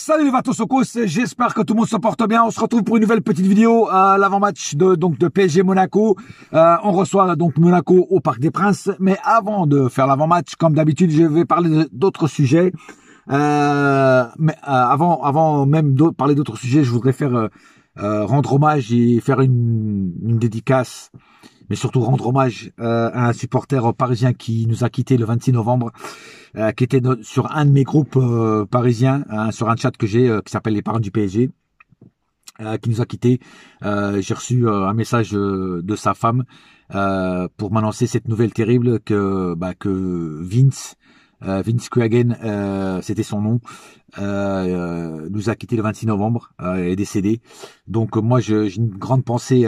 Salut les Vatosokos, j'espère que tout le monde se porte bien. On se retrouve pour une nouvelle petite vidéo à l'avant-match de PSG Monaco. On reçoit donc Monaco au Parc des Princes. Mais avant de faire l'avant-match, comme d'habitude, je vais parler d'autres sujets. Avant même de parler d'autres sujets, je voudrais faire rendre hommage et faire une dédicace, mais surtout rendre hommage à un supporter parisien qui nous a quitté le 26 novembre. Qui était sur un de mes groupes parisiens, sur un chat que j'ai qui s'appelle les parents du PSG, qui nous a quittés. J'ai reçu un message de sa femme pour m'annoncer cette nouvelle terrible que Vince Kuyagen, c'était son nom, nous a quitté le 26 novembre, est décédé. Donc moi j'ai une grande pensée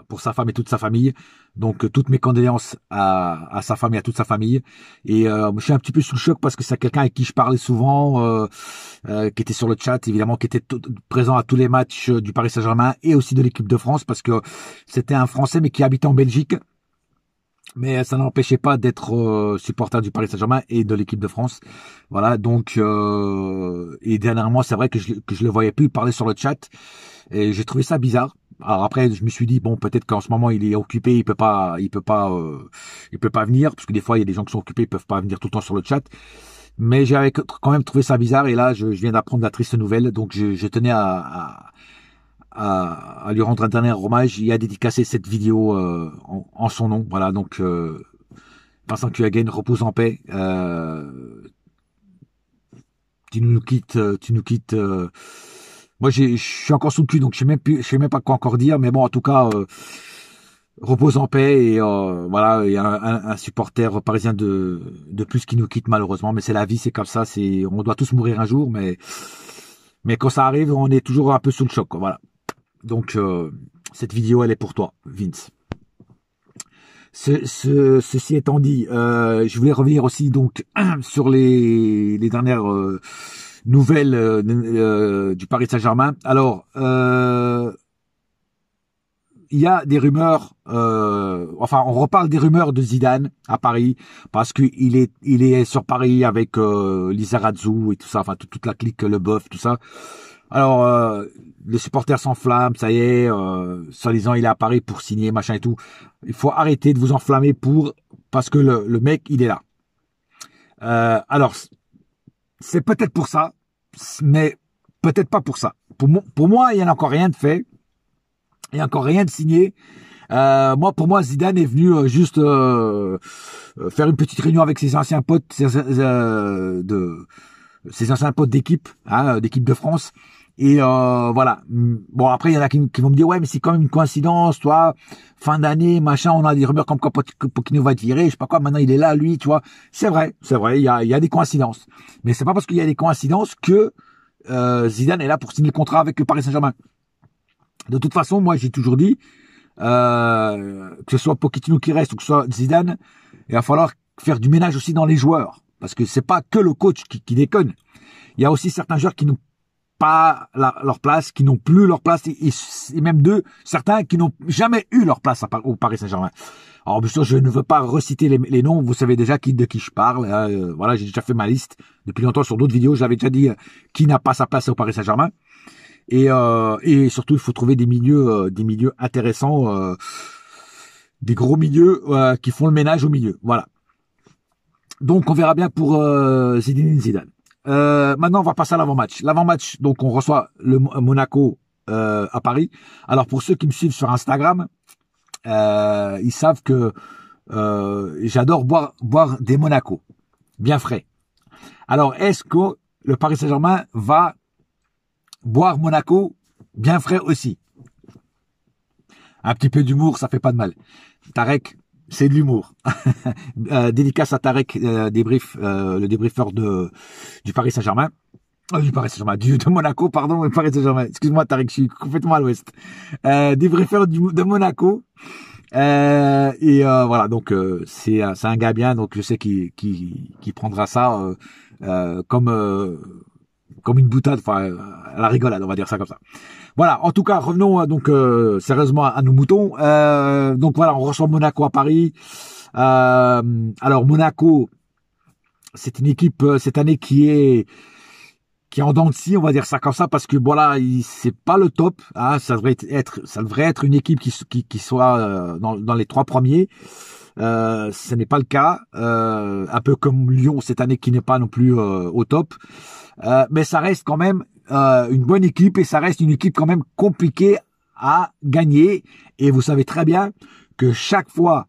pour sa femme et toute sa famille. Donc toutes mes condoléances à sa femme et à toute sa famille. Et je suis un petit peu sous le choc parce que c'est quelqu'un avec qui je parlais souvent, qui était sur le chat, évidemment, qui était présent à tous les matchs du Paris Saint-Germain et aussi de l'équipe de France, parce que c'était un Français mais qui habitait en Belgique. Mais ça n'empêchait pas d'être supporter du Paris Saint-Germain et de l'équipe de France. Voilà, donc et dernièrement, c'est vrai que je le voyais plus parler sur le chat et j'ai trouvé ça bizarre. Alors après, je me suis dit bon, peut-être qu'en ce moment il est occupé, il peut pas venir, parce que des fois il y a des gens qui sont occupés, ils peuvent pas venir tout le temps sur le chat. Mais j'avais quand même trouvé ça bizarre et là je viens d'apprendre la triste nouvelle, donc je tenais à lui rendre un dernier hommage et à dédicacer cette vidéo en son nom. Voilà, donc Vincent Kuyagen, repose en paix. Tu nous quittes. Moi, je suis encore sous le cul, donc je sais même pas quoi encore dire. Mais bon, en tout cas, repose en paix et voilà. Il y a un supporter parisien de plus qui nous quitte malheureusement. Mais c'est la vie, c'est comme ça. On doit tous mourir un jour, mais quand ça arrive, on est toujours un peu sous le choc, quoi. Voilà. Donc cette vidéo, elle est pour toi, Vince. Ceci étant dit, je voulais revenir aussi donc sur les dernières nouvelles du Paris Saint-Germain. Alors, il y a des rumeurs, on reparle des rumeurs de Zidane à Paris, parce qu'il est sur Paris avec Lizarazu et tout ça, enfin toute la clique, le boeuf, tout ça. Alors, les supporters s'enflamment, ça y est, soi-disant il est à Paris pour signer, machin et tout. Il faut arrêter de vous enflammer parce que le mec, il est là. Alors, c'est peut-être pour ça, mais peut-être pas pour ça. Pour moi, il n'y a encore rien de fait. Il n'y a encore rien de signé. Pour moi, Zidane est venu juste faire une petite réunion avec ses anciens potes, ses anciens potes d'équipe, d'équipe de France. Et voilà. Bon, après, il y en a qui vont me dire, ouais, mais c'est quand même une coïncidence, toi, fin d'année, machin, on a des rumeurs comme quoi Pochettino va être viré, je sais pas quoi, maintenant il est là, lui, tu vois. C'est vrai, il y a des coïncidences. Mais c'est pas parce qu'il y a des coïncidences que Zidane est là pour signer le contrat avec le Paris Saint-Germain. De toute façon, moi, j'ai toujours dit, que ce soit Pochettino qui reste ou que ce soit Zidane, il va falloir faire du ménage aussi dans les joueurs. Parce que c'est pas que le coach qui déconne. Il y a aussi certains joueurs qui n'ont pas leur place, qui n'ont plus leur place, et même certains qui n'ont jamais eu leur place au Paris Saint-Germain. Alors bien sûr, je ne veux pas reciter les noms, vous savez déjà de qui je parle. Voilà, j'ai déjà fait ma liste depuis longtemps sur d'autres vidéos, j'avais déjà dit qui n'a pas sa place au Paris Saint-Germain. Et surtout, il faut trouver des milieux intéressants, des gros milieux qui font le ménage au milieu. Voilà. Donc, on verra bien pour Zinedine Zidane. Maintenant, on va passer à l'avant-match. L'avant-match, donc, on reçoit le Monaco à Paris. Alors, pour ceux qui me suivent sur Instagram, ils savent que j'adore boire des Monaco, bien frais. Alors, est-ce que le Paris Saint-Germain va boire Monaco bien frais aussi? Un petit peu d'humour, ça fait pas de mal. Tarek, c'est de l'humour. Dédicace à Tarek, le débriefeur du Paris Saint-Germain. Du Paris Saint-Germain, de Monaco, pardon, le Paris Saint-Germain. Excuse-moi Tarek, je suis complètement à l'ouest. Débriefeur de Monaco. Voilà, donc c'est un gars bien, donc je sais qu'il prendra ça comme une boutade, enfin à la rigolade, on va dire ça comme ça. Voilà, en tout cas, revenons donc sérieusement à nos moutons. Donc voilà, on reçoit Monaco à Paris. Alors Monaco, c'est une équipe cette année qui qui est en dents de scie, on va dire ça comme ça, parce que voilà, c'est pas le top. Hein, ça devrait être une équipe qui soit dans les 3 premiers. Ce n'est pas le cas. Un peu comme Lyon cette année qui n'est pas non plus au top. Mais ça reste quand même une bonne équipe et ça reste une équipe quand même compliquée à gagner. Et vous savez très bien que chaque fois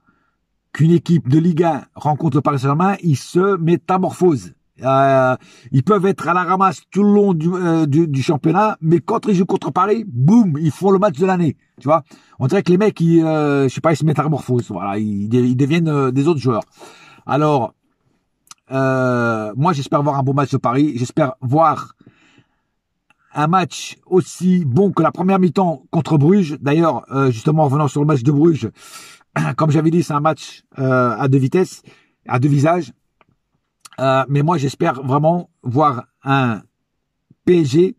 qu'une équipe de Ligue 1 rencontre le Paris Saint-Germain, ils se métamorphosent. Ils peuvent être à la ramasse tout le long du championnat, mais quand ils jouent contre Paris, boum, ils font le match de l'année. Tu vois, on dirait que les mecs, je sais pas, ils se métamorphosent. Voilà, ils deviennent des autres joueurs. Alors, moi, j'espère voir un bon match de Paris. J'espère voir un match aussi bon que la première mi-temps contre Bruges. D'ailleurs, justement, en revenant sur le match de Bruges, comme j'avais dit, c'est un match à 2 vitesses, à 2 visages. Mais moi, j'espère vraiment voir un PSG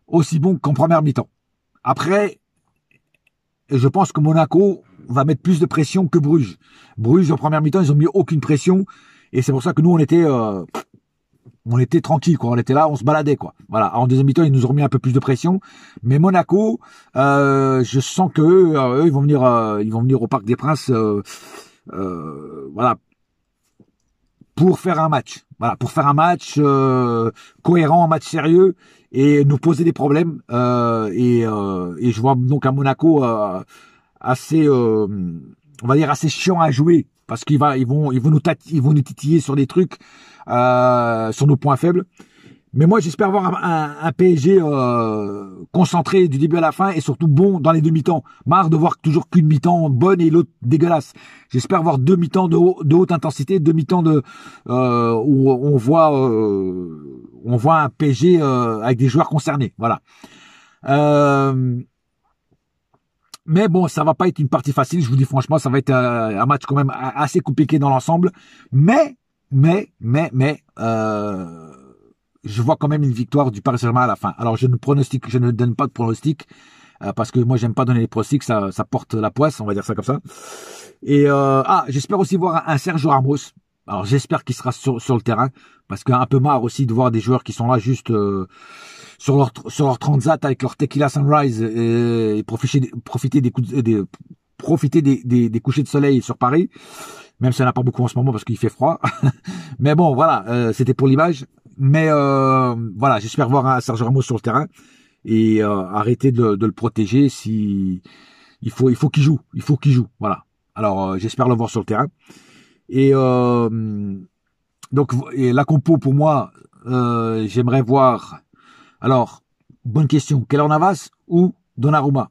aussi bon qu'en première mi-temps. Après, je pense que Monaco va mettre plus de pression que Bruges. Bruges, en première mi-temps, ils ont mis aucune pression. Et c'est pour ça que nous, on était tranquille, quoi. On était là, on se baladait, quoi. Voilà. En deuxième mi-temps, ils nous ont mis un peu plus de pression. Mais Monaco, je sens que eux, ils vont venir au Parc des Princes, voilà, pour faire un match. Voilà, pour faire un match cohérent, un match sérieux et nous poser des problèmes. Et je vois donc un Monaco assez, on va dire assez chiant à jouer parce qu'ils vont nous titiller sur des trucs, sur nos points faibles. Mais moi, j'espère voir un PSG concentré du début à la fin et surtout bon dans les 2 mi-temps. Marre de voir toujours qu'une mi-temps bonne et l'autre dégueulasse. J'espère voir 2 mi-temps de haute intensité, 2 mi-temps où on voit un PSG avec des joueurs concernés. Voilà. Mais bon, ça va pas être une partie facile. Je vous dis franchement, ça va être un match quand même assez compliqué dans l'ensemble. Mais je vois quand même une victoire du Paris Saint-Germain à la fin. Alors je ne donne pas de pronostic parce que moi j'aime pas donner les pronostics, ça porte la poisse, on va dire ça comme ça. Et j'espère aussi voir un Sergio Ramos. Alors j'espère qu'il sera sur le terrain parce qu'un peu marre aussi de voir des joueurs qui sont là juste sur leur transat avec leur tequila sunrise et profiter des couchers de soleil sur Paris. Même s'il n'y en a pas beaucoup en ce moment parce qu'il fait froid. Mais bon, voilà, c'était pour l'image. Mais voilà, j'espère voir un Sergio Ramos sur le terrain et arrêter de le protéger. Si il faut qu'il joue, Voilà. Alors j'espère le voir sur le terrain. Et donc la compo pour moi, j'aimerais voir. Alors bonne question, Keylor Navas ou Donnarumma?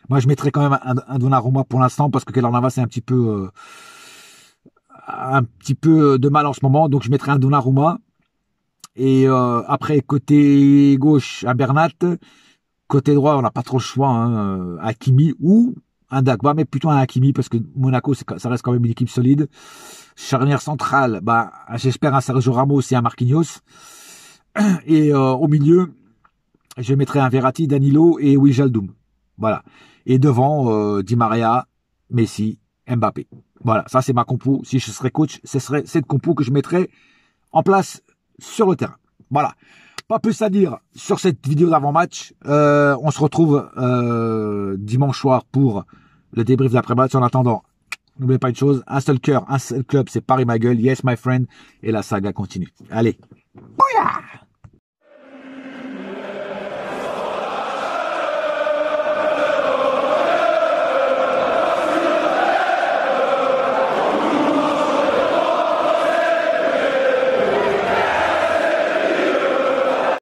Moi, je mettrais quand même un Donnarumma pour l'instant parce que Keylor Navas est un petit peu de mal en ce moment, donc je mettrais un Donnarumma. Et après, côté gauche, un Bernat. Côté droit, on n'a pas trop le choix, hein, Hakimi ou un Dagba, mais plutôt un Hakimi parce que Monaco, ça reste quand même une équipe solide. Charnière centrale, j'espère un Sergio Ramos et un Marquinhos. Et au milieu, je mettrais un Verratti, Danilo et Wijnaldum. Voilà. Et devant, Di Maria, Messi, Mbappé. Voilà, ça c'est ma compo. Si je serais coach, ce serait cette compo que je mettrais en place sur le terrain. Voilà. Pas plus à dire sur cette vidéo d'avant-match. On se retrouve dimanche soir pour le débrief d'après-match. En attendant, n'oubliez pas une chose, un seul cœur, un seul club, c'est Paris ma gueule. Yes my friend. Et la saga continue. Allez. Bouya!